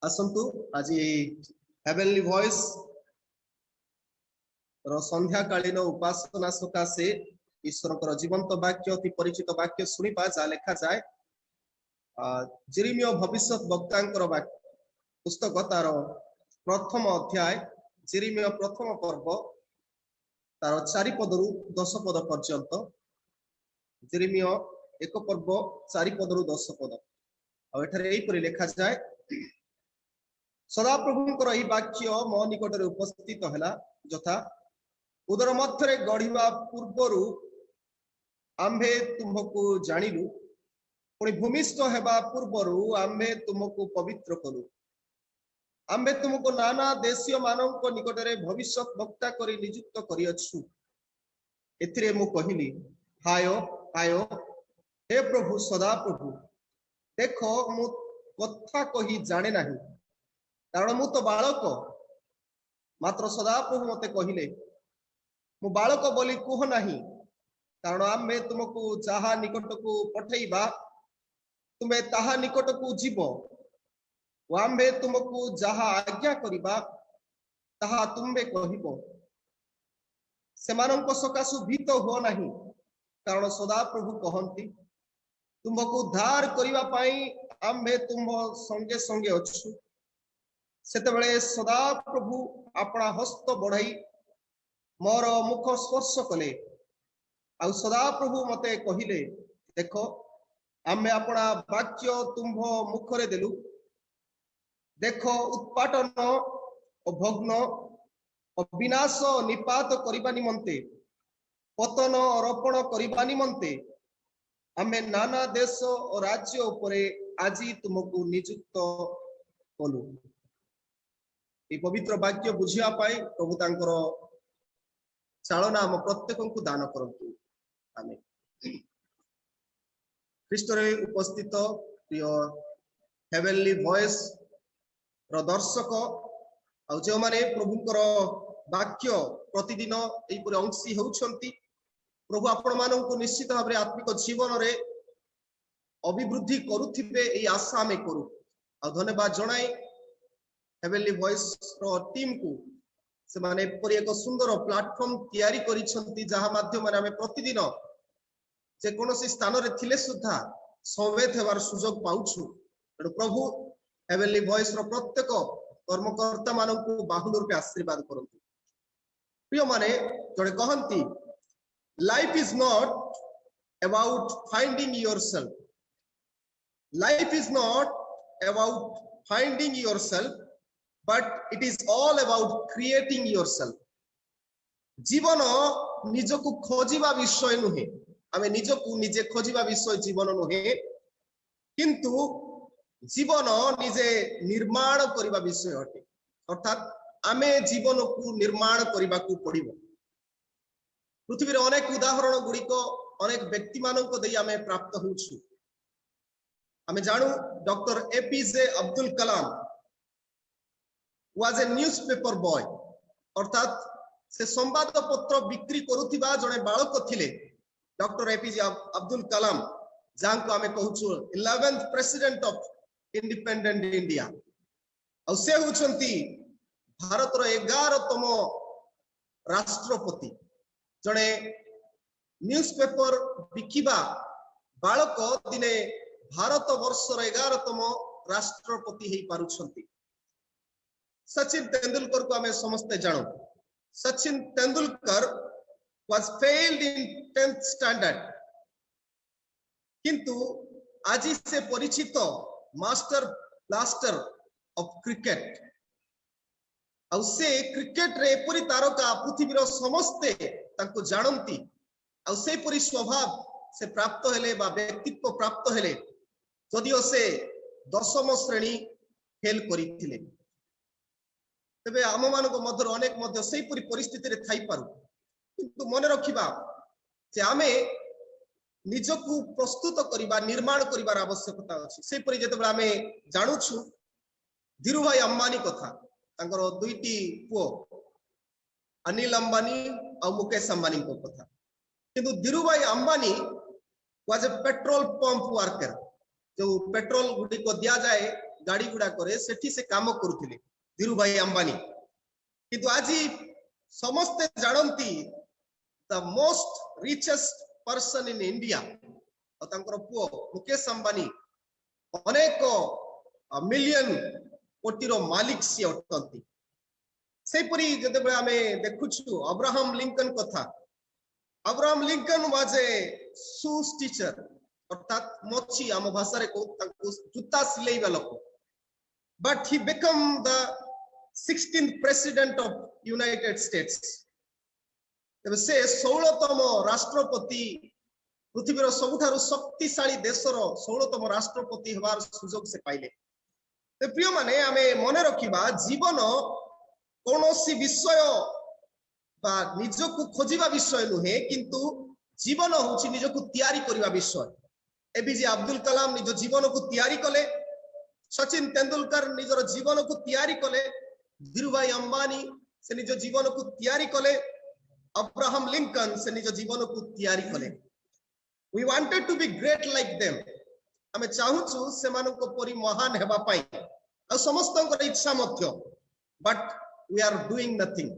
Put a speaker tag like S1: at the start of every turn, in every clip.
S1: आसंतु आज heavenly voice संध्या कालीन उपासना सकाशे ईश्वर जीवंत वाक्य अति परिचित वाक्य शुणा जहाँ लेखा जाए जेरेमिया भविष्य वक्ता पुस्तक तार प्रथम अध्याय जेरेमिया प्रथम पर्व तार 4 पदरु 10 पद पर्यंत जेरेमिया एक पर्व 4 पदरु 10 पद आठे लेखा जाए सदाप्रभुंकर यही वाक्य मो निकट उपस्थित है यथा उदर मध्य गढ़ा पूर्वर आम्भे तुमको जानिलु पुणी भूमिष्ठ हेबा पूर्वर आम्भे तुमको पवित्र कलु आम्भे तुमको नाना देशीय मानव निकट में भविष्य वक्ता करी नियुक्त करियछु। एथिरे मु कहिली हाय हाय हे प्रभु सदा प्रभु देखो मु कथा कही जाने नहीं कारण मु तो बालक मात्र सदा प्रभु मते कहिले मु बालक बोली कुह नहीं कारण आम्भे तुमको जहा निकट को पठेबा तुम्हें ताहा निकट को जीव आम्भे तुमको जहा आज्ञा करिबा ताहा तुम्हें कहिबो सेमानंको सकाशु भीत हो नहीं कारण सदा प्रभु कहंती तुमको उद्धार करिबा पाई आम्भे तुम संगे संगे अछु। सेतेबेले सदा प्रभु अपना हस्त बढ़ाई मोर मुख स्पर्श कले आउ सदा प्रभु मते कहिले देखो आमे अपना वाक्य तुम्भ मुखरे देलु देखो उत्पाटन और भग्न और विनाश निपात करिबा निमंते पतन और रोपण करिबा निमंते आमे नाना देश और राज्य उपरे आजी तुमको नियुक्त कलु। ये पवित्र वाक्य बुझिया पाई प्रभु तांकर चालना आम प्रत्येक को दान करंतु आमेन। ख्रीष्ट रे उपस्थित प्रिय हेवेनली वॉइस रो दर्शक आ जो माने प्रभुकर वाक्य प्रतिदिन एपरि अंशी होउछंती प्रभु आपण मानन को निश्चित भाव आत्मिक जीवन रे अभिवृद्धि करुथिबे एई आशा आमे करू आ धन्यवाद जणाई हेवेनली वॉइस रो टीम को से माने पर एक सुंदर प्लेटफॉर्म तैयारी करिसंती जहा माध्यम रे हमें प्रतिदिन जे कोनोसी स्थान रे थिले सुद्धा संवेद हेबार सुयोग पाउछु। प्रभु हेवेनली वॉइस रो प्रत्येक कर्मकर्ता मानन को बाहुल रूपे आशीर्वाद करंतु। प्रिय माने जड़े कहंती life is not about finding yourself life is not about finding yourself but it is all about creating yourself। जीवन निजको खोजिबा विषय नुहे आमे निजको निजे खोजिबा विषय जीवन नुहे किंतु जीवन निजे निर्माण करिबा विषय अटे अर्थात आमे जीवन को निर्माण करिबा को पड़िबो। पृथ्वी रे अनेक उदाहरण गुड़िक अनेक व्यक्ति मानक देई आमे प्राप्त होछु। आमे जानू doctor APJ Abdul Kalam was a newspaper boy अर्थात से संवाद पत्र बिक्री करुथिबा जने बालक थिले डॉक्टर एपीजे अब्दुल कलाम जहां को हमें कहूछु 11th president of independent India और से होचंती भारत रो 11तम राष्ट्रपति जने न्यूज़पेपर बिकिबा बालक दिने भारत वर्ष रो 11तम राष्ट्रपति हे पारुछंती। सचिन तेंदुलकर को हमें समझते जानो Sachin Tendulkar was failed in 10th standard किंतु आज से परिचित मास्टर ब्लास्टर ऑफ क्रिकेट और से क्रिकेट रे एपरी तारका पृथ्वी रो समस्ते ताको जानंती और से परि स्वभाव से प्राप्त हेले बा व्यक्तित्व प्राप्त हेले जदिओ से 10म श्रेणी फेल करिथिले तबे आम मानक मध्य अनेक मध्य से पूरी परिस्थिति रे थाई पारु किंतु मन रखिबा जे आमे निजको प्रस्तुत करिबा निर्माण करिबार आवश्यकता अछि। से परि जेतबे आमे जानुछु धीरू भाई अंबानी कथा तांकर दुईटी पुओ अनिल अंबानी और मुकेश अंबानी को कथा किंतु धीरू भाई Ambani was a petrol pump worker जो पेट्रोल गुडी को दिया जाए गाड़ी गुड़ा करे सेठी से काम करुथिले धीरू भाई अंबानी किंतु आज समस्ते जानती the most richest person in India पुओ मुकेश अंबानी अनेक मिलियन कोटीर मालिक सी अटंती सेपरी जदे आमे देखुछु अब्राहम लिंकन कथा Abraham Lincoln was a shoes teacher अर्थात मोची आम भाषा रे को ताकू जूता सिलेइबा लोक but he become the 16th president of United states तबे से 16तम राष्ट्रपति पृथ्वीर सबुठारु शक्तिशाली देशर 16तम राष्ट्रपति हेबार सुयोग से पाइले ते प्रिय माने आमे मने रखिबा जीवन कोनोसी विषय बा निजको खोजिबा विषय नुहे किंतु जीवन होछि निजको तयारी करिबा विषय एपीजे अब्दुल कलाम निज जीवन को तयारी कले सचिन तेंदुलकर निजर जीवन को तयारी कले धीरूभाई अंबानी से निज जीवन को तयारी कले अब्राहम लिंकन से निज जीवन को तयारी कले we wanted to be great like them हमें चाहूछु से मानको परि महान हेबा पाई आ समस्तंकर इच्छा मध्य but we are doing nothing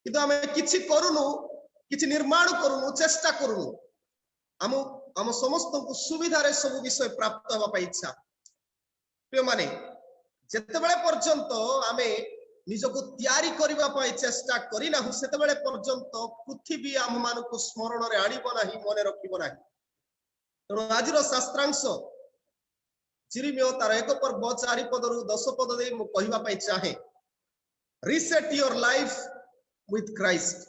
S1: किंतु हमें किछि करूनु किछि निर्माण करूनु चेष्टा करूनु हम समस्त को सुविधा रे सब विषय प्राप्त होबा पाई इच्छा प्रिय माने जेतेबेले पर्यंत आमे निजको तयारी करिबा पाई चेष्टा करिना हु सेतेबेले पर्यंत पृथ्वी आम मानको स्मरण रे आनिबो नाही मने रखिबो नाही तनो आजिरो शास्त्रांश चिरिमियो तार 1 पर्व 4 पदरु 10 पद दे मु कहिबा पाई चाहे reset your life with Christ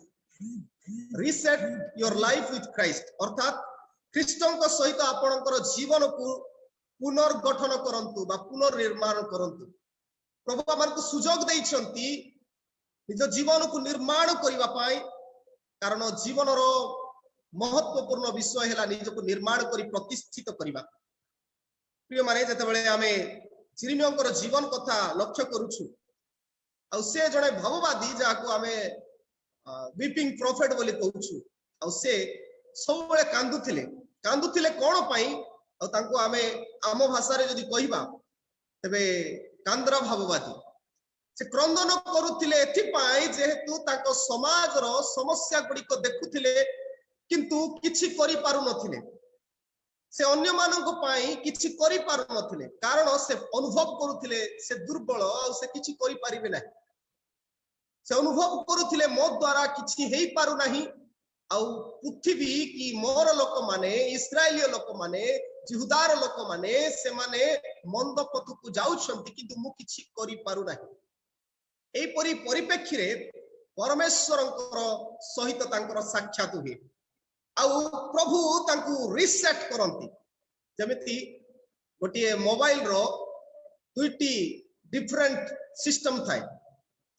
S1: reset your life with Christ अर्थात ख्रीष्टन को सहित आपणकर जीवन को पुनर्गठन करंतु बा पुनर्निर्माण करंतु प्रभु हमको सुजोग दैछंती निज जीवन को निर्माण करिबा पाई कारण जीवन रो महत्वपूर्ण विषय हैला निज को निर्माण करी प्रतिष्ठित करिबा प्रिय माने जते बेले हमें चिरिमियंकर जीवन कथा लक्ष्य करूछु आ से जने भववादी जाको हमें वीपिंग प्रॉफिट बोली कहूछु आ से सब बेले कांदुथिले कोन पाई आ तांको हमें आम भाषा रे जदी कहिबा तबे कांद्र भाववादी से क्रंदन करुथिले एथि पाई जेहेतु ताको समाज रो समस्या गुडी को देखुथिले किंतु किछि करि पारु नथिले से अन्य मानको पाई किछि करि पारु नथिले कारण से अनुभव करुथिले से दुर्बल आ से किछि करि पारिबे नाही से अनुभव करुथिले मो द्वारा किछि हेई पारु नाही आ पृथ्वी की मोर लोक माने इस्राएलीय लोक माने जिहुदार लोक माने से माने मंद पथ को जाउछंती किंतु मु किछि करि पारु नाही एई परि परिप्रेक्षी रे परमेश्वरंकर सहित तांकर साक्षात हुए आ प्रभु तांकु रीसेट करंती जेमिति गोटे मोबाइल रो दुईटी डिफरेंट सिस्टम थाए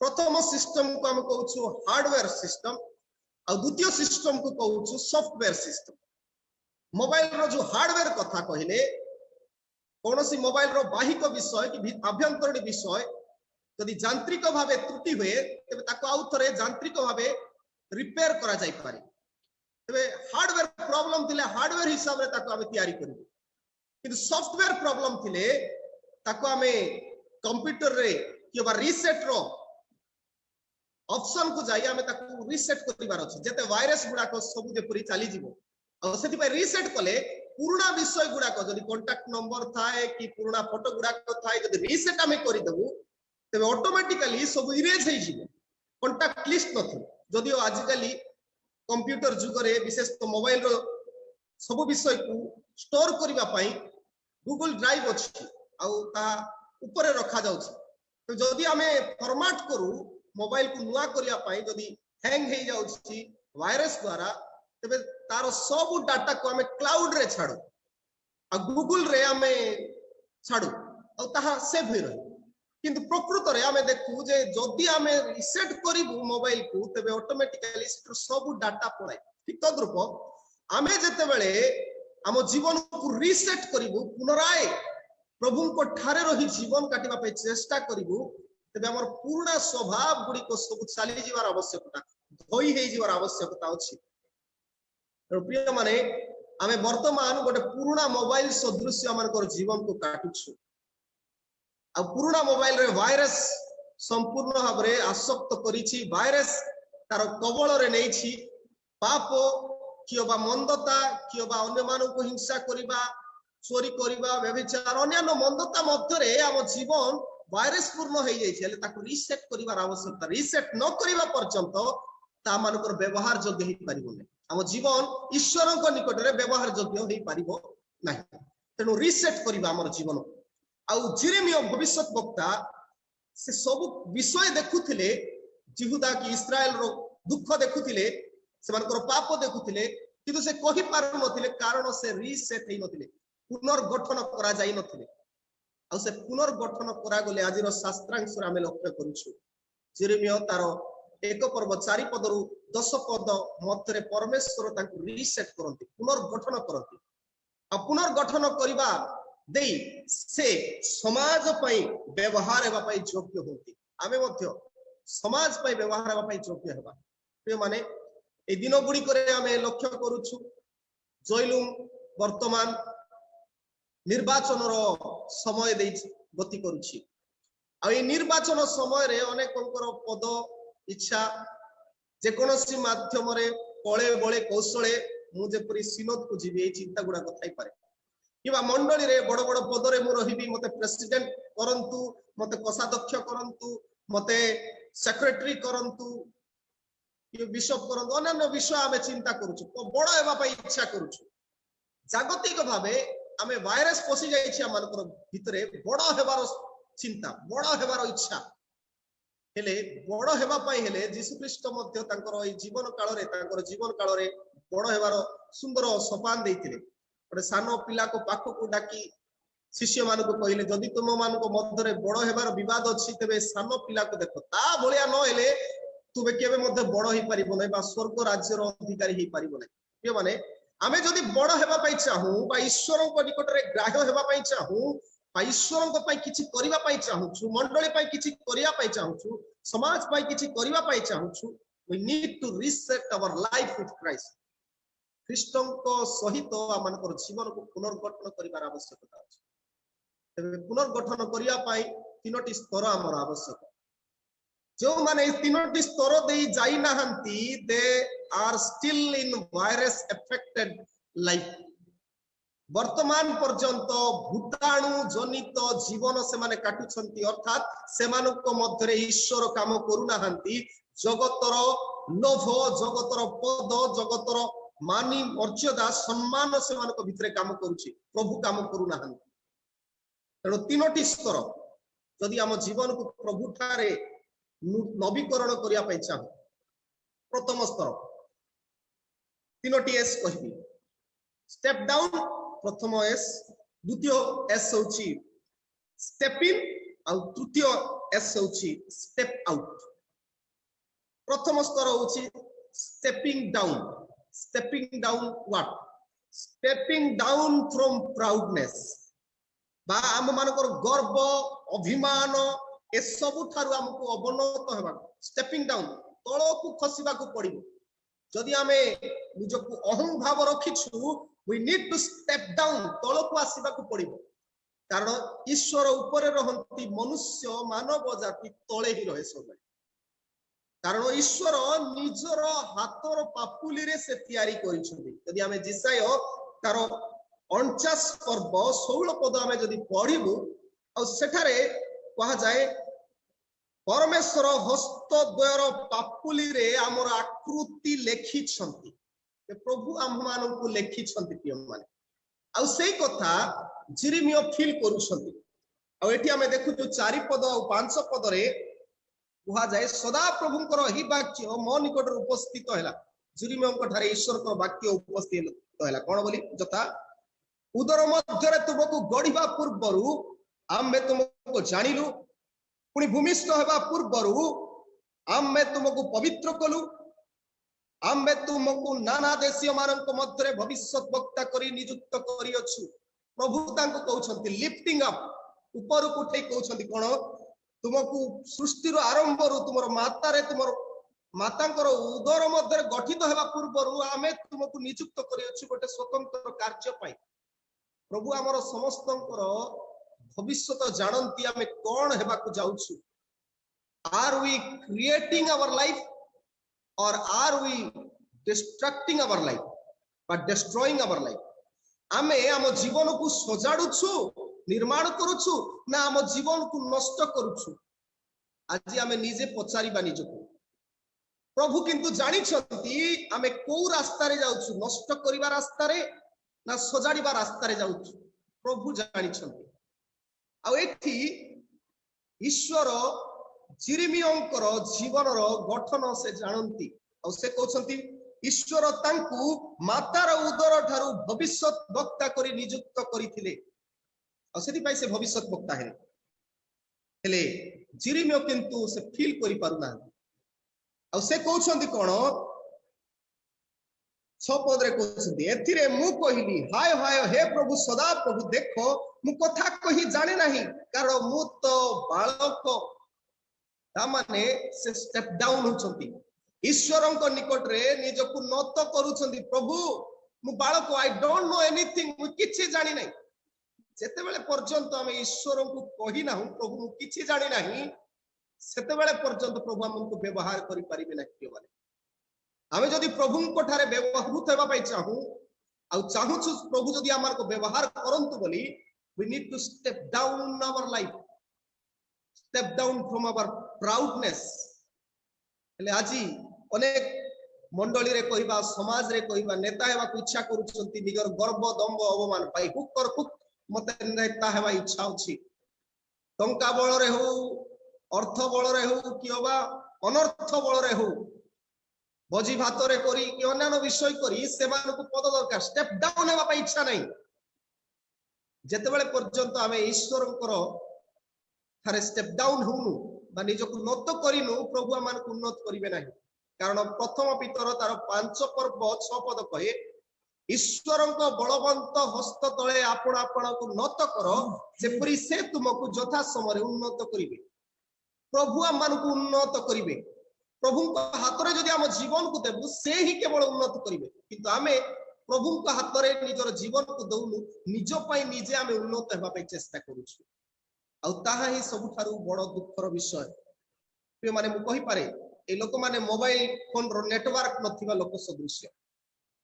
S1: प्रथम सिस्टम को हम कहूछु हार्डवेयर सिस्टम आ द्वितीय सिस्टम को कहूछु सॉफ्टवेयर सिस्टम मोबाइल रो जो हार्डवेयर कथा कहले कोनोसी मोबाइल रो बाहिक विषय कि आभ्यंतरीण विषय यदि यांत्रिक भावे त्रुटि हुए तबे ताको आउ थरे यांत्रिक भावे रिपेयर करा जाय पारे तबे हार्डवेयर प्रॉब्लम थिले हार्डवेयर हिसाब रे ताको हमें तयारी करिबो किंतु सॉफ्टवेयर प्रॉब्लम थिले ताको हमें कंप्यूटर रे कि बा रीसेट रो ऑप्शन को जाई हमें ताको रीसेट करिबार अछि जेते वायरस गुडा को सब जे पुरी चली जीवो आ सेति पे रीसेट कले पुराना विषय गुडा को जदी कांटेक्ट नंबर थाए कि पुराना फोटो गुडा को थाए जदी रीसेट हमें करि दबु तबे ऑटोमेटिकली सब इरेज हे जीवो कांटेक्ट लिस्ट नथि जदियो आजिकली कंप्यूटर जुग रे विशेष तो मोबाइल रो सब विषय को स्टोर करिबा पई गूगल ड्राइव अछि आ ता ऊपर रखा जाउछ तो जदी हमें फॉर्मेट करू मोबाइल को नुआ करिया पाई जदी हैंग हे जाउछि वायरस द्वारा तबे तार सब डाटा को हमें क्लाउड रे छाडू आ गूगल रे हमें छाडू आ ताहा सेव होई रही किंतु प्रकृत रे हमें देखू जे जदी हमें रीसेट करिबु मोबाइल को तबे ऑटोमेटिकली सब डाटा पळाय ठीक तद्रूप हमें जते बेले हम जीवन को रीसेट करिबु पुनराय प्रभु को ठारे रही जीवन काटिबा पे चेष्टा करिबु तबे हमर पूर्ण स्वभाव गुडी को सब चली जीवार आवश्यकता धोई हे जीवार आवश्यकता अछि प्रिय माने हमें वर्तमान गोटे पुराना मोबाइल सदृश हमर जीवन को काटुछु आ पुराना मोबाइल रे वायरस संपूर्ण भाव में आसक्त करिछि वायरस तार कबल रे नेछि पाप किबा मंदता किबा अन्य मानक हिंसा करिबा चोरी करिबा व्यभिचार अन्य मंदता मध्य रे आम जीवन वायरस पूर्ण हो जाइए ताको रिसेट करिवार आवश्यकता रिसेट न करिबा पर्यंत ता मानकर व्यवहार योग्य हो पारिबो नै आम जीवन ईश्वर निकट में व्यवहार योग्य हो पारिबो नै तेणु रिसेट करिबा हमर जीवन आउ जेरेमिया भविष्यत वक्ता से सब विषय देखुथिले जिहुदा की इस्राएल रो दुख देखुथिले से मानकर पाप देखुथिले किंतु से कहि पारु नथिले कारण से रिसेट हेइ नथिले पुनर्गठन करा जाई नथिले आ से पुनर्गठन करा गले आजिर शास्त्रांश आमे लक्ष्य करूछु जेरेमिया तार 1 पर्व 4 पदरु 10 पद मध्य परमेश्वर तांको रिसेट करंती पुनर्गठन करंती आ पुनर्गठन करिबा देई से समाज पई व्यवहार हेबा पई योग्य होती आमे मध्य समाज पई व्यवहार हेबा पई योग्य हेबा प्रिय माने ए दिन गुडी करे आमे लक्ष्य करूछु जयलुम वर्तमान निर्वाचन रो समय दे गति करुछि आ ए निर्वाचन समय रे अनेकंकर पद इच्छा जे कोनोसी माध्यम रे कळे बळे कौशले मु जेपरि सिनोद को जीवी ए चिंता गुडा कथाई पारे किबा मंडली रे बड़ बड़ पद रे मु रहिबी मते प्रेसिडेंट करंतु मते कोषाध्यक्ष करंतु मते सेक्रेटरी करंतु ये बिशप करंतु अन्य विषय आमे चिंता करूछु तो बड़ हेबा पई इच्छा करूछु जागतिक भाबे आमे वायरस पसि जाई छी मानकर भितरे बड़ हेबार चिंता बड़ हेबार इच्छा हेले बड़ हेबा पई हेले यीशु ख्रीष्ट मध्य तांकर ए जीवन काल रे तांकर जीवन काल रे बड़ हेबार सुंदर सोपान देइथिले गोटे सानो पिला को पाख को डाकी शिष्य मान को कहले जदि तुम मान मध्य रे बड़ हेबार विवाद अछि तबे सानो पिला को देखो ता भलिया न हेले तुबे केबे मध्य बड़ ही परिबो नै बा स्वर्ग राज्य रो अधिकारी ही परिबो नै के माने आमे जदि बड़ हेबा पई चाहू बा ईश्वर को निकट रे ग्राह्य हेबा पई चाहू बा ईश्वर को पई किछि करिबा पई चाहू छु मंडली पई किछि करिया पई चाहू छु समाज पई किछि करिबा पई चाहू छु we need to reset our life with Christ ख्रीष्टन को सहित आमनकर जीवन को पुनर्गठन करिवार आवश्यकता अछि तबे पुनर्गठन करिया पई तीनोटी स्तर हमर आवश्यक जो माने तीनोटी स्तर देई जाई नाहंती they are still in virus affected life वर्तमान पर्यंत भूताणु जनित जीवन से माने काटुछंती अर्थात सेमानक मध्य रे ईश्वर काम करू नाहंती जगतर लोभ जगतर पद जगतर मानी मर्यादा सम्मान से मानक भितरे काम करूची प्रभु काम करू नाहंती तेणु तीनोटी स्तर जदि आम जीवन को प्रभु ठारे नवीकरण करिया पई चाहू प्रथम स्तर तीनोटी एस कहबी स्टेप डाउन प्रथम एस द्वितीय एस होची स्टेप इन आ तृतीय एस होची स्टेप आउट प्रथम स्तर होची stepping down what stepping down from proudness बा आम मानकर गर्व अभिमान ए सबु थारु हमको अवनत हेबा स्टेपिंग डाउन तळकु खसिबा को पड़िबो जदि आमे निजको अहं भाव रखिछु we need to step down तळकु आसीबा को पड़िबो कारण ईश्वर ऊपर रहंती मनुष्य मानव जाति तळे ही रहे सब कारण ईश्वर निजर हातर पापुली रे से तयारी करिछथि यदि आमे जिसाय तार 49 पर्व 16 पद आमे जदि पढिबु आ सेठारे कहा जाए परमेश्वर हस्तद्वयर पापुली रे आमर आकृति लेखि छंती प्रभु आम मानक लेखि छंती प्रिय माने आ सेई कथा जेरेमिया फील करू छंती आ एठी आमे देखु जो 4 पद आ 5 पद रे कहा जाए सदा प्रभुंकर ही वाक्य मो निकट उपस्थित हैला जेरेमिया ठारे ईश्वर को वाक्य उपस्थित हैला कोन बोली जता उदर मध्य रे तुमको गढिबा पूर्वरु आमे तुमको जानिलु पुणी भूमिष्ठ हेबा पूर्वरु आमे तुमको पवित्र कलु आमे तुमको नाना देशीय मानक मध्य रे भविष्यत वक्ता करी नियुक्त करी अछु प्रभु तांको कहउछंती लिफ्टिंग अप ऊपर को उठै कहउछंती कोन तुमको सृष्टि रो आरंभ रु तुमर माता रे तुमर मातांकर उदर मध्य रे गठित हेबा पूर्वरु आमे तुमको नियुक्त करी अछु गोटे स्वतंत्र कार्य पाई प्रभु हमर समस्तंकर भविष्यत जानती आमे कौन हेबाकु जाउछु are we creating our life or are we destructing our life but destroying our life आमे आम जीवन को सजाडुछु निर्माण करूछु ना आम जीवन को नष्ट करूछु आज आमे निजे पचारिबा निजको प्रभु किंतु जानी छंती आमे को रास्ता रे जाउछु नष्ट करिबा रास्ता रे ना सजाडिबा रास्ता रे जाउछु प्रभु जानी छंती आ एठी ईश्वर जिरिमियंकर जीवन रो गठन से जानती आ से कहउछंती ईश्वर तांकु मातार उदर ठारू भविष्यत वक्ता करी नियुक्त करिथिले आ सेति पाई से भविष्यत वक्ता हेले जिरिमिय किंतु से फील करि पारुना आ से कहउछंती कोन 6 पद रे कहउछंती एथिरे मु कहिली हाय हाय हे प्रभु सदा प्रभु देखो मु कथा कहि जाने नाही कारण मु तो बालक ता माने से स्टेप डाउन होछंती ईश्वरंक निकट रे निजको नत करूछंती प्रभु मु बालक आई डोंट नो एनीथिंग मु किछि जानि नाही जेते बेले पर्यंत हम ईश्वरंको कहि नाहु प्रभु मु किछि जानि नाही सेते बेले पर्यंत प्रभु हमको व्यवहार करि परिबे ना कियो माने आमे जदि प्रभुंको ठारे व्यवहार हेबा पाई चाहू आ चाहू छु प्रभु जदि हमर को व्यवहार करंतु बोली we need to step down our life step down from our proudness हेले आजी अनेक मंडली रे कहिबा समाज रे कहिबा नेता हेबा को इच्छा करूछंती निगर गर्व दंभ अवमान पाई हुकर हुक मते नेता हेबा इच्छा होछि टंका बळ रे हो अर्थ बल रे हो कि अबा अनर्थ बल रे हो भोजी भात रे करी कि अन्य विषय करी सेमान को पद दरकार स्टेप डाउन हेबा पई इच्छा नहीं जेते बेले पर्यंत आमे ईश्वरंकर थारे स्टेप डाउन होनु बा निजको नत करिनु प्रभु आमान को उन्नत करिवे नाही कारण प्रथम पितर तार 5 पर्व 6 पद कहे ईश्वरंक बलवंत हस्त तळे आपण आपण को नत करो जेपरि से तुमको यथा समय उन्नत करिवे प्रभु आमान को उन्नत करिवे प्रभु हाथ रे जदि हम जीवन को देबु से ही केवल उन्नत करिवे किंतु आमे प्रभु को हाथ रे निजर जीवन को दउनु निज पई निजे आमे उन्नत हेबा पई चेष्टा करूछु आ ताहा ही सब थारु बड़ दुखर विषय पे माने मु कहि पारे ए लोक माने मोबाइल फोन रो नेटवर्क नथिबा लोक सदृश्य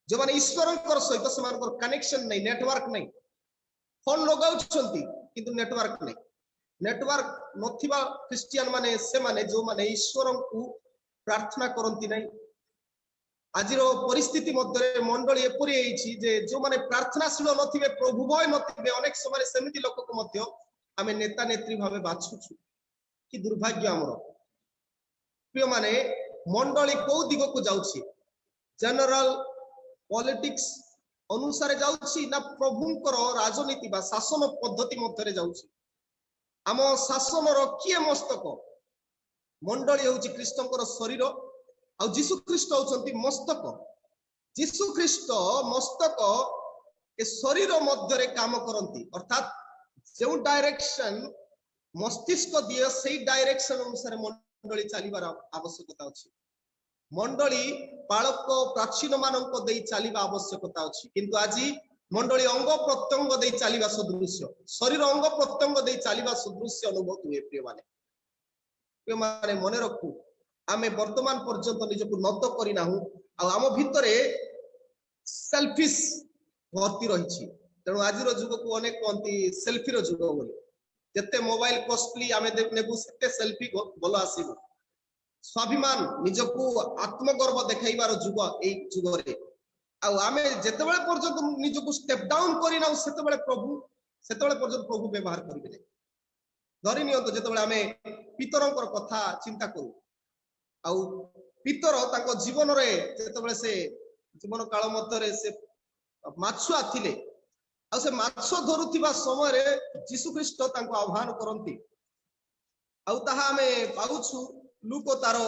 S1: जो माने ईश्वरंकर सहित समानकर कनेक्शन नहीं नेटवर्क नहीं फोन लगाउछंती किंतु नेटवर्क नहीं नेटवर्क नथिबा क्रिश्चियन माने से माने जो माने ईश्वरं को प्रार्थना करंती नहीं आजिरो परिस्थिति मध्य मंडली एपरि एछि जे जो माने प्रार्थनाशील नथिबे प्रभु भय नथिबे अनेक समय सेमिति लोक को मध्य आमे नेता नेत्री भाबे बाछुछु कि दुर्भाग्य हमरो प्रिय माने मंडली को दिग को जाउछि जनरल पॉलिटिक्स अनुसार जाउछि ना प्रभुंकर राजनीति बा शासन पद्धति मध्य रे जाउछि आम शासन रो किए मस्तक मंडली होछि कृष्णकर शरीर आ जीशु ख्रीष्ट होचंती मस्तक जीशु ख्रीष्ट मस्तक ए शरीर मध्य रे काम करंती अर्थात जो डायरेक्शन मस्तिष्क दिए सेही डायरेक्शन अनुसार मंडली चलीबार आवश्यकता अछि मंडली बालक प्राचीन मानक देई चलीबा आवश्यकता अछि किंतु आजि मंडली अंग प्रत्यंग दे चलीबा सदृश्य शरीर अंग प्रत्यंग दे चलीबा सदृश्य अनुभव हुए प्रिय माने मने रखु आमे वर्तमान पर्यंत निजको नत करि नाहु आ आम भितरे सेल्फिश भर्ती रहिछि तेणु आजिर जुग को अनेक कहती सेल्फी रो जुग बोली जते मोबाइल कॉस्टली आमे नेबु सेते सेल्फी बोल आसीबो स्वाभिमान निजको आत्मगर्व देखाइबार जुग एई जुग रे आ आमे जते बेले पर्यंत निजको स्टेप डाउन करि नाउ सेते बेले पर्यंत प्रभु व्यवहार करिबे नै धरि नियंतो जते बेले आमे पितरंकर कथा चिंता करू आ पितर ताको जीवन रे जते बेले से जीवन काल मध्य रे से माछुआ थिले आ से माछ धरुथिबा समय रे यीशु ख्रीष्ट ताको आह्वान करंती आ ताहा आमे पाउछु लूको तारो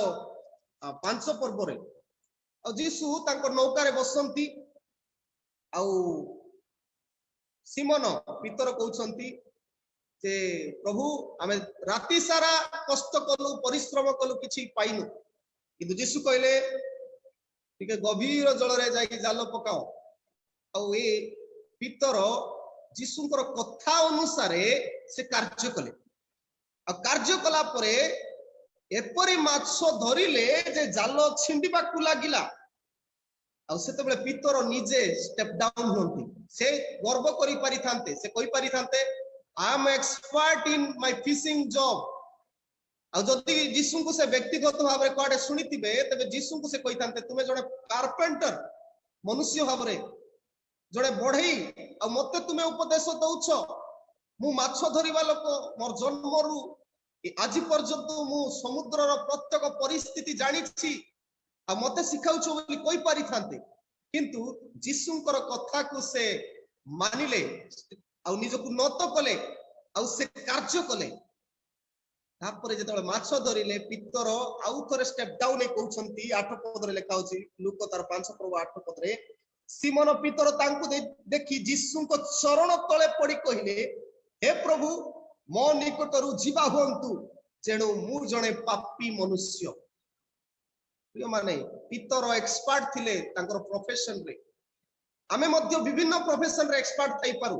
S1: 5 पर्व रे आ यीशु ताको नौका रे बसंती आ सिमोन पितर कहउछंती जे प्रभु आमे राति सारा कष्ट कलु परिश्रम कलु किछि पाइनु किंतु यीशु कहले ठीक गभीर जल रे जाई जाल पकाओ आ ए पितर जीशुंकर कथा अनुसार से कार्य कले कार्य कला परे एपरी माछ धरिले जे जाल छिंडिबा को लागिला आते पितर निजे स्टेप डाउन होती से गर्व करि पारि थांते से कहि पारि थांते I am expert in my fishing job आ जदि जीशु को से व्यक्तिगत भाव में कड़े शुणिथिबे तबे जीशु को से कहि थांते तुमे जड़े कारपेंटर मनुष्य भाव में जड़े बढ़ई आ मते तुमे उपदेश दउछ मु माछ धरिबा लोक मोर जन्मरु आज पर्यंत मु समुद्रर प्रत्येक परिस्थिति जानिछि आ मते सिखाउछ बोली कहि पारि थांते किंतु जीशुंकर कथा को से मानिले आ निजकु नत कले आ से कार्य कले तापर जेतबे माछ धरिले पितर आउ थरे स्टेप डाउन कहउछंती 8 पद रे लेखा होछि लूका तार 5 प्रभु 8 पद रे सिमोन पितर तांकु देखि जीशुंको चरण तळे पड़ी कहिले हे प्रभु मो निकटरु जीवा होंतु जेणु मु जणे पापी मनुष्य प्रिय माने पितर एक्सपर्ट थिले तांकर प्रोफेशन रे आमे मध्य विभिन्न प्रोफेशन रे एक्सपर्ट थाई पारु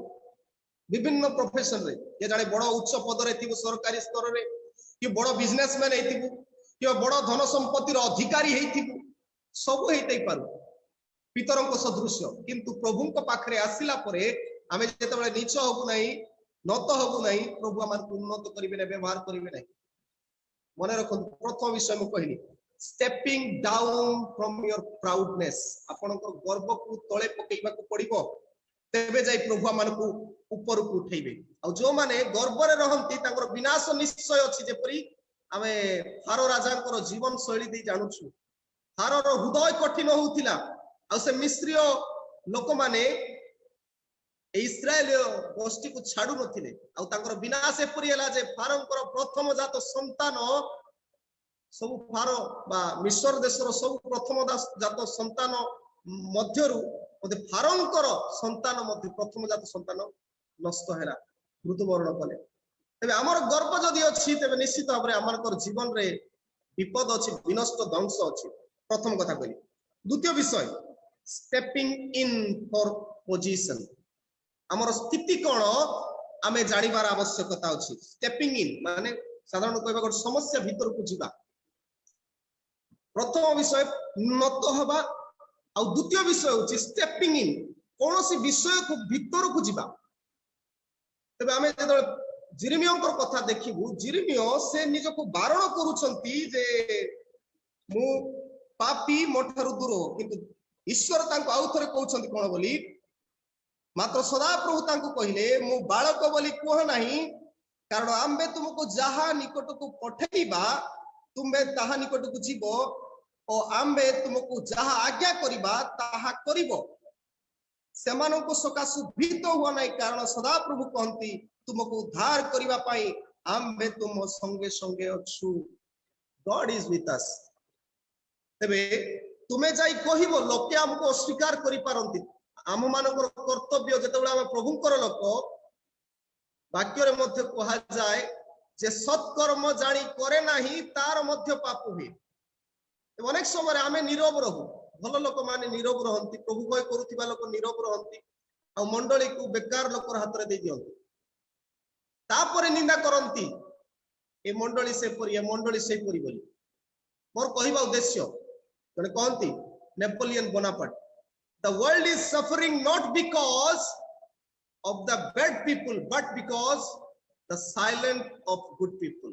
S1: विभिन्न प्रोफेशन रे ये जाने बड़ उच्च पद रे थिबो सरकारी स्तर रे कि बड़ बिजनेसमैन हेतिबु कि बड़ धन संपत्ति रो अधिकारी हेतिबु सब हेतै पारु पितरंको सदृश्य किंतु प्रभुंको पाखरे आसिला परे आमे जेतेबेले नीच होबु नाही नत होबु नाही प्रभु हमन उन्नत करिवे नै व्यवहार करिवे नै मने रखंतु प्रथम विषय मु कहली stepping down from your proudness आपनकर गर्व को तळे पकेइबा को पड़िबो तेबे जाई प्रभु हमन को ऊपर को उठेइबे आ जो माने गर्व रे रहंती तांकर विनाश निश्चय अछि जेपरि आमे फारो राजांकर जीवन शैली दे जानुछु फारो रो हृदय कठिन होउतिला आ से मिस्रीय लोक माने इस्राएल गोष्ठी को छाडू नथिले आ तांकर विनाश एपरि हला जे फारोंकर प्रथम जात संतान सब फारो बा मिस्र देशर सब प्रथम जात संतान मध्यरु मते फारोंकर संतान मध्य प्रथम जात संतान नष्ट हैला मृत्युवरण कले तबे हमर गर्व जदि अछि तबे निश्चित भाव रे हमरकर जीवन रे विपद अछि विनष्ट ध्वंस अछि प्रथम कथा कहि द्वितीय विषय स्टेपिंग इन फॉर पोजीशन हमर स्थिति कोन आमे जानिबार आवश्यकता अछि स्टेपिंग इन माने साधारण कहबा गो समस्या भीतर को जीवा प्रथम विषय नत हवा आ द्वितीय विषय होछि स्टेपिंग इन कोनोसी विषय को भीतर को जीवा तबे आमे जेतबे जिरिमियोंकर कथा देखिबु जिरिमियो से निजको बारण करूछंती जे मु पापी मोठारु दूर किंतु ईश्वर तांको आउथरे कहउछंती कोन बोली मात्र सदा प्रभु तांको कहिले मु बालक बोली कोह नाही कारण आम्बे तुमको जहा निकट को पठेइबा तुमे ताहा निकट को जीवो ओ आम्बे तुमको जहा आज्ञा करिबा ताहा करिवो सेमानको सकाशु भीत हुआ नाही कारण सदा प्रभु कहंती तुमको उद्धार करिबा पाई आम्बे तुम संगे संगे अछु गॉड इज विथ अस तबे तुमे जाई कहिबो लोके हमको अस्वीकार करि पारंती आम मानकर कर्तव्य जेतेबेला हम प्रभुंकर लोक वाक्य रे मध्य कहा जाए जे सत्कर्म जानी करे नाही तार मध्य पाप हुए अनेक समय आमे नीरव रहू भल लोक माने नीरव रहंती प्रभु भय करूथिबा लोक नीरव रहंती आ मंडली को बेकार लोकर हाथ रे दे दियंती तापरे निंदा करंती ए मंडली से परी बोली मोर कहबा उद्देश्य जने कहंती Napoleon Bonaparte the world is suffering not because of the bad people but because the silent of good people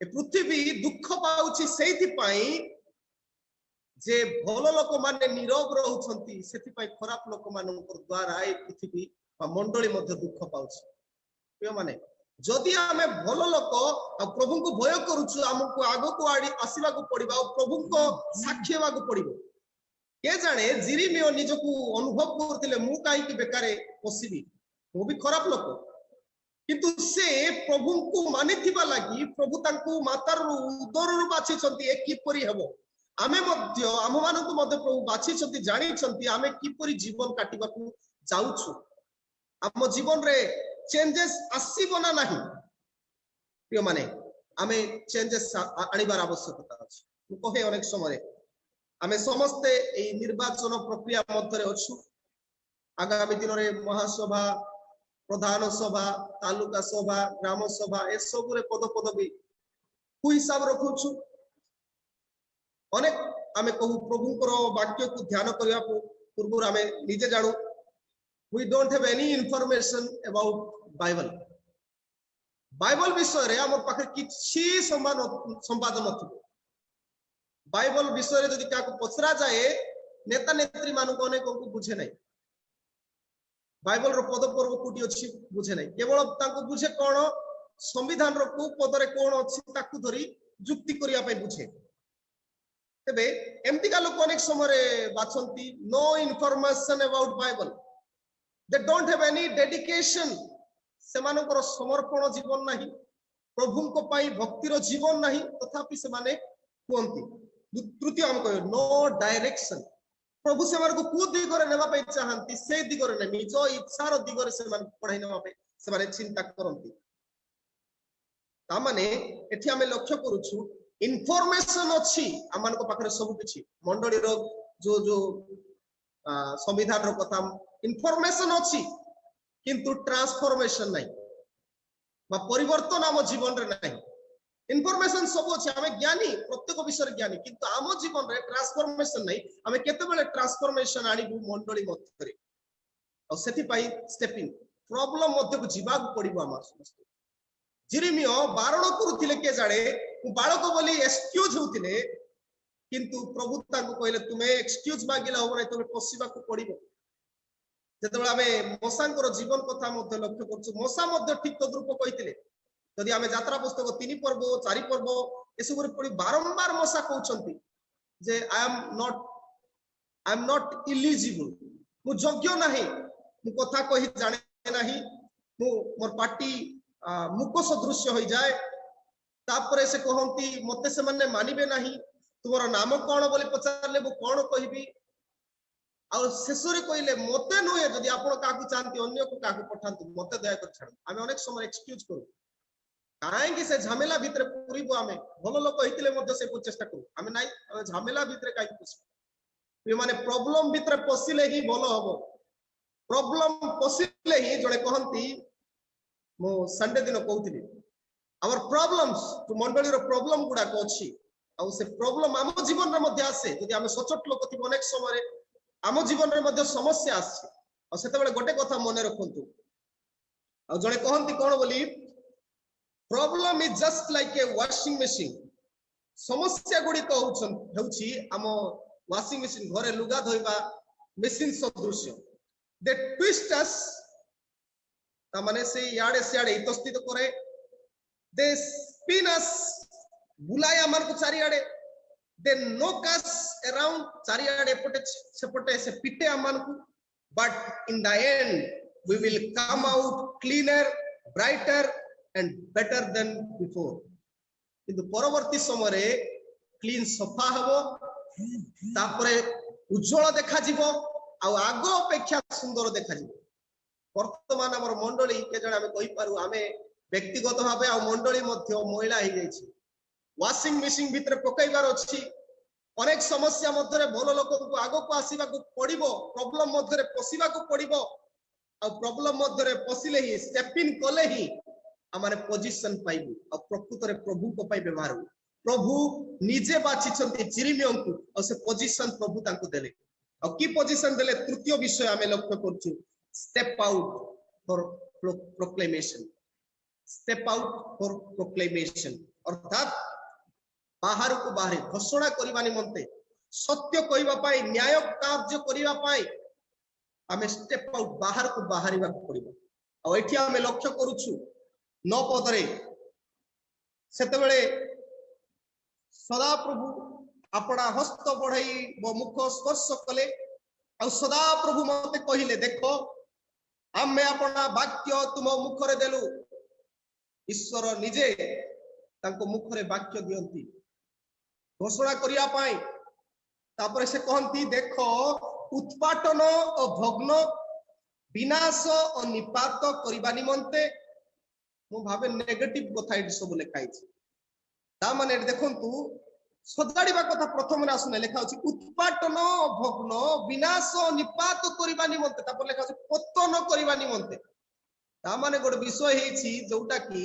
S1: ए पृथ्वी दुख पाउछि सेति पई जे भलो लोक माने नीरव रहउछंती सेति पई खराब लोक मानकर द्वारा ए पृथ्वी बा मंडली मध्ये दुख पाउछि प्रिय माने जदि आमे भलो लोक आ प्रभु को भय करूछु हमको आगो को आसीबा को पड़िबा और प्रभु को साक्षी हेबा को पड़िबो के जाने जिरिमियो निजको अनुभव करथिले मु काई कि बेकारे पसिबी मु भी खराब लोक किंतु से प्रभु को मानिथिबा लागि प्रभु तांको मातार उदररु बाछि छंती ए किपरि हेबो आमे मध्य आम मानकु मध्य प्रभु बाछि छंती जानि छंती आमे किपरि जीवन काटिबा को जाउछु आम जीवन रे चेंजेस आसीबो ना नाही प्रिय माने आमे चेंजेस आनिबार आवश्यकता अछि मु कहे अनेक समय आमे समस्ते ए निर्वाचन प्रक्रिया मध्य रे अछु आगामी दिन में महासभा प्रधान सभा तालुका सभा ग्राम सभा ए सब पद पदवी कु हिसाब रखुछु अनेक आमे कहू प्रभुंकर वाक्य को ध्यान करने पूर्व आमे निजे जानू we don't have any information about Bible विषय रे हमर पाखे किछि संवाद नथिबो बाइबल विषय रे जदि काको पचरा जाए नेता नेत्री मानु को अनेक को बुझे नहीं बाइबल रो पद पर्व कोटी अछि बुझे नहीं केवल ताको बुझे कोन संविधान रो को पद रे कोन अछि ताकू धरी जुक्ति करिया पय बुझे तबे एमती का लोक अनेक समय बाछंती no information about Bible they don't have any dedication से मानकर समर्पण जीवन नहीं प्रभु को पाई भक्तिर जीवन नहीं तथापि से माने कहती तृतीय हम कह नो डायरेक्शन प्रभु से को कु दिगरे नेबा पय चाहंती से दिगरे ने निज इच्छार दिगरे से मान पढ़ाई नेबा पय से माने चिंता करंती ता माने एठी हमें लक्ष्य करूछु इनफॉरमेशन अच्छी आम पाखे सब किछि मंडली रो जो जो संविधान रो कथा इनफॉरमेशन अच्छी किंतु ट्रांसफॉर्मेशन नहीं बा परिवर्तन आम जीवन रे नहीं इनफॉरमेशन सब अच्छे आम ज्ञानी प्रत्येक विषय ज्ञानी किंतु आम जीवन रे ट्रांसफॉर्मेशन नहीं आम केतेबेले ट्रांसफॉर्मेशन आनिबु मंडली मध्य रे और सेति पई स्टेपिंग प्रॉब्लम मध्य को जीवा पड़िबो आम समस्त जिरिमियो बारण करुथिले के जाने बालक बोली एक्सक्यूज होतिले किंतु प्रभु ताको कहले तुमे एक्सक्यूज मागिला हो नै तुमे पसिबा को पड़िबो जेतबेला हमें मसांकर जीवन कथा मध्य लक्ष्य करछु मसा मध्य ठीक तद्रूप कहिथिले यदि हमें यात्रा पुस्तक 3 पर्व 4 पर्व एसब पढ़ी बारंबार मसा कहउछंती जे आई एम नॉट इलिजिबल मु योग्य नहीं मु कथा कहि जाने नहीं मु मोर पार्टी मुख सदृश्य हो जाए तापरे से कहती मते से माने मानिबे नहीं तुमर नाम कौन बोली पचारले मु कौन कहबी आ शेषरे कहले मते नुहे जदि आपण काकू चाहती अन्य को काकू पठांतु मते दया कर छाड़ आमे अनेक समय एक्सक्यूज करू काहे कि से झमेला भीतर पुरीबो आमे भलो लोक हितले मध्य से चेष्टा करू आमे नाही आमे झमेला भीतर काई पसी ये माने प्रॉब्लम भीतर पसिले ही भलो हबो प्रॉब्लम पसिले ही जणे कहंती मो संडे दिन कहउतिली आवर प्रॉब्लम्स तो मंडली रो प्रॉब्लम गुडा को अछि आ से प्रॉब्लम आम जीवन रे मध्य आसे यदि आमे सचोट लोक थि अनेक समय आम जीवन रे मध्य समस्या आसे आ सेते बेले गोटे कथा मने रखंतु आ जणे कहंती कोन बोली problem is just like a washing machine समस्या गुडी कहउछन हेउछि आम वॉशिंग मशीन घरे लुगा धोइबा मशीन सदृश्य दे ट्विस्ट अस ता माने से याडे सियाडे इतस्तित करे दे स्पिन अस बुलाया मन को चारियाडे दे नोक अस अराउंड चारियाडे पटे सेपटे से पिटे अमन को but in the end we will come out cleaner brighter and better than before किंतु परवर्ती समय रे क्लीन सफा हबो तापरे उज्जवल देखा जीवो आ आगो अपेक्षा सुंदर देखा जीवो वर्तमान हमर मंडली के जण हमें कहि पारु हमें व्यक्तिगत भाबे आ मंडली मध्य महिला ही जाइछि वॉशिंग मशीन भीतर पकैबार अछि अनेक समस्या मध्य रे भलो लोक को आगो को आसीबा को पड़िबो प्रॉब्लम मध्य रे पसिबा को पड़िबो आ प्रॉब्लम मध्य रे पसिले ही स्टेप इन कले ही हमारे पोजीशन पाइबु आ प्रकृत रे प्रभु को पाइ व्यवहार हो प्रभु निजे बाछिछंती जिरिमियों को और से पोजीशन प्रभु तांको देले आ की पोजीशन देले तृतीय विषय हमें लक्ष्य करछु step out for proclamation step out for proclamation अर्थात बाहर को बाहर घोषणा करबा निमंते सत्य कहबा पाई न्याय कार्य करबा पाई हमें स्टेप आउट बाहर को बाहरिबा पड़िबो आ एठी हमें लक्ष्य करूछु 9 पदरे सेते बेले सदा प्रभु अपना हस्त बढ़ाई मुख स्पर्श कले आ सदा प्रभु मते कहिले देखो आमे अपना वाक्य तुम मुखरे देलु ईश्वर निजे तांको मुखरे वाक्य दियंती घोषणा करिया पाई तापरे से कहंती देखो उत्पाटन और भग्न विनाश और निपात करिबा निमंते मु भाबे नेगेटिव कथा इट सब लिखाई ता माने देखंतु सजाड़िबा कथा प्रथम आसुना लिखा अछि उत्पाटन भग्न विनाश निपात करिबा निमंते तापर लिखा अछि पतन करिबा निमंते ता माने गोटे विषय हेछि जोटा कि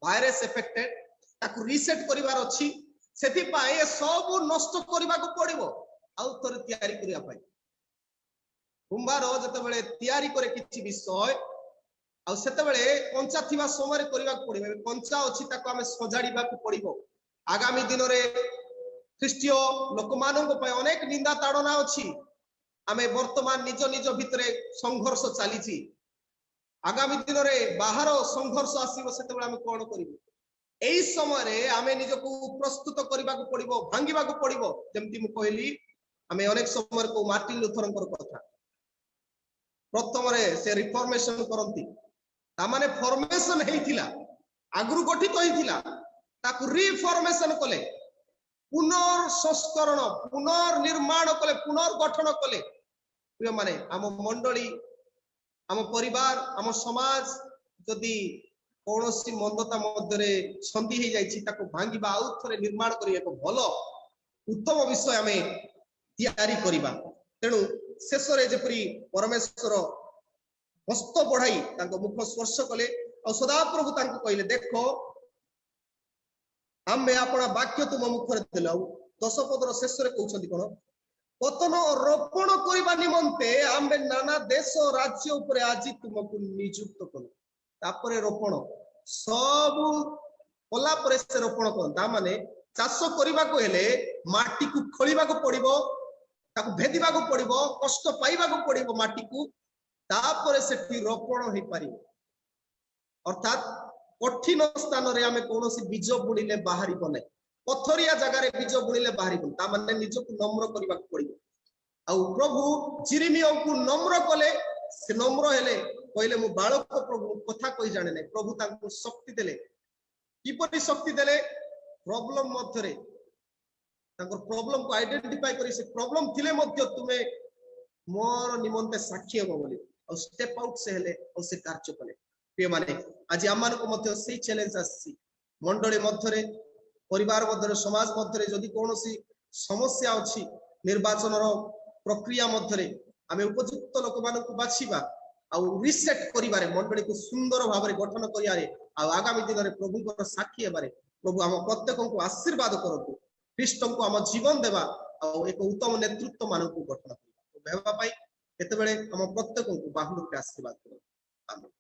S1: भाइरस एफेक्टेड ताकू रीसेट करिवार अछि सेति पाए सब नष्ट करिबा को पड़िबो आउ थरे तयारी करिया पाई कुंभार जते बेले तयारी करे किछि विषय आ सेते बेले कंचा थिबा समय करिबा को पड़िबो कंचा अछि ताको हमें सजाड़िबा को पड़िबो आगामी दिन रे ख्रीष्टीय लोकमानन को अनेक निंदा ताड़ना अछि आमे वर्तमान निज निज भितरे संघर्ष चलीछि आगामी दिन रे बाहर संघर्ष आसीबो सेते बेले हमें कोन करिबो एई समय रे आमे निजको प्रस्तुत करिबा को पड़िबो भांगिबा को पड़िबो जेमति मु कहली आमे अनेक समय को मार्टिन लूथरनकर कथा प्रथम रे से रिफॉर्मेशन करंती ता माने फॉर्मेशन हेइथिला आगुरु गठित होइथिला ताकू रिफॉर्मेशन कले पुनर्संस्करण पुनर्निर्माण कले पुनर्गठन कले प्रिय माने आम मंडली आम परिवार आम समाज जदि कौनसी मंदता मध्य संधि हो जाइछि ताको भांगिबा आउ थरे निर्माण करी एक भलो उत्तम विषय आमे तयारी करिबा तेणु शेष रे जेपरी परमेश्वर हस्त बढ़ाई तांको मुख स्पर्श कले और सदा प्रभु तांको कहले देखो आमे अपना वाक्य तुम मुखरे देलौ 10 पदर शेष रे कहउछंती कोन पतन रोपण करिबा निमंते आमे नाना देश राज्य ऊपर आज तुमको नियुक्त कलो तापरे रोपण सब कोला परे से रोपण कोन ता माने चाष करिबा को हेले माटी को खोलिबा को पड़िबो ताको भेदिबा को पड़िबो कष्ट पाइबा को पड़िबो माटी को तापरे सेठी रोपण होई पारि अर्थात कठिन स्थान रे हमें कोनोसी बीज बुणिले बाहरी बने पथरिया जगह रे बीज बुणिले बाहरी बने ता माने निजको नम्र करिबा को पड़िबो आ प्रभु जिरिमिया को नम्र कले से नम्र हेले कहले मु बालक प्रभु कथा कहि जाने नै प्रभु तांको शक्ति देले किपरि शक्ति देले प्रॉब्लम मध्य रे तांको प्रॉब्लम को आइडेंटिफाई करी से प्रॉब्लम थिले मध्य तुमे मोर निमंते साक्षी हो बोली और स्टेप आउट से हेले और से कार्य कले प्रिय माने आज आमान को मध्य से चैलेंज आसी मंडली मध्य रे परिवार मध्य रे समाज मध्य रे जदि कोनोसी समस्या अछि निर्वाचन रो प्रक्रिया मध्य रे आमे उपयुक्त लोक मान को बाछिबा आ रिसेट करिबारे मंडली को सुंदर भाव रे गठन करियारे आ आगामी दिन रे प्रभु को साक्षी हेबारे प्रभु हम प्रत्येक को आशीर्वाद करतु ख्रीष्ट को हम जीवन देबा आ एक उत्तम नेतृत्व मान को गठन करबा हेबा पाई केते बेले हम प्रत्येक को बाहुल के आशीर्वाद करू आमीन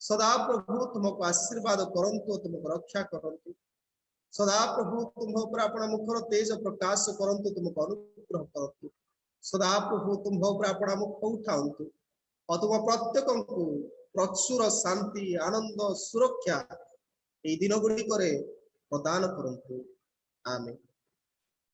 S1: सदा प्रभु तुमको आशीर्वाद करंतु तुमको रक्षा करंतु सदा प्रभु तुम ऊपर अपना मुखर तेज प्रकाश करंतु तुमको अनुग्रह करंतु सदा प्रभु तुम ऊपर अपना मुख उठाउंतु और तुम प्रत्येक को प्रचुर शांति आनंद सुरक्षा ए दिन गुडी करे प्रदान करंतु आमीन।